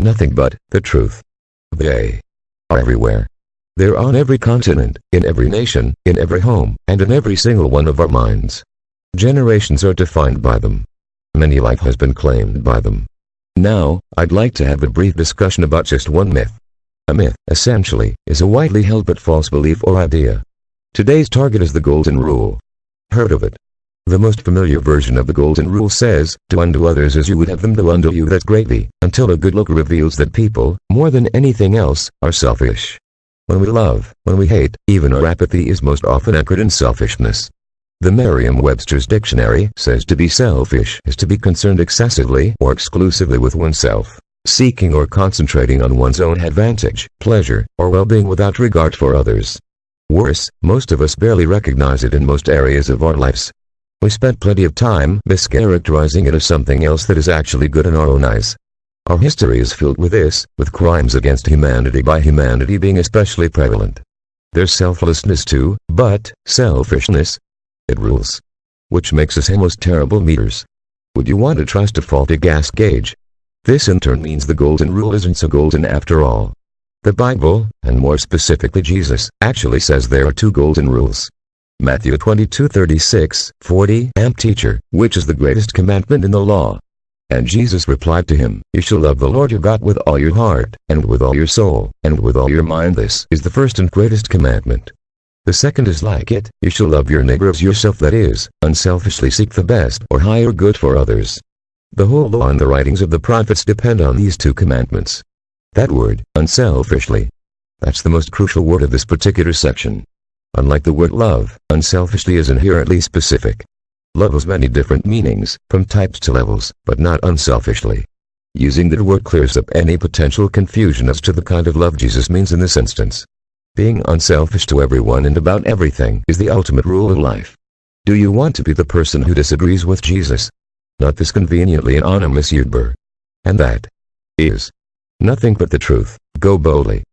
nothing but the truth. They are everywhere. They're on every continent, in every nation, in every home, and in every single one of our minds. Generations are defined by them. Many life has been claimed by them. Now, I'd like to have a brief discussion about just one myth. A myth, essentially, is a widely held but false belief or idea. Today's target is the Golden Rule. Heard of it? The most familiar version of the Golden Rule says, "Do unto others as you would have them do unto you." That's greatly, until a good look reveals that people, more than anything else, are selfish. When we love, when we hate, even our apathy is most often anchored in selfishness. The Merriam-Webster's dictionary says to be selfish is to be concerned excessively or exclusively with oneself, seeking or concentrating on one's own advantage, pleasure, or well-being without regard for others. Worse, most of us barely recognize it in most areas of our lives. We spent plenty of time mischaracterizing it as something else that is actually good in our own eyes. Our history is filled with this, with crimes against humanity by humanity being especially prevalent. There's selflessness too, but selfishness, it rules. Which makes us almost terrible meters. Would you want to trust a faulty gas gauge? This in turn means the Golden Rule isn't so golden after all. The Bible, and more specifically Jesus, actually says there are two golden rules. Matthew 22:36-40, Teacher, which is the greatest commandment in the law? And Jesus replied to him, You shall love the Lord your God with all your heart, and with all your soul, and with all your mind. This is the first and greatest commandment. The second is like it, you shall love your neighbor as yourself, that is, unselfishly seek the best or higher good for others. The whole law and the writings of the prophets depend on these two commandments. That word, unselfishly, that's the most crucial word of this particular section. Unlike the word love, unselfishly is inherently specific. Love has many different meanings, from types to levels, but not unselfishly. Using that word clears up any potential confusion as to the kind of love Jesus means in this instance. Being unselfish to everyone and about everything is the ultimate rule of life. Do you want to be the person who disagrees with Jesus? Not this conveniently anonymous YouTuber. And that is nothing but the truth. Go boldly.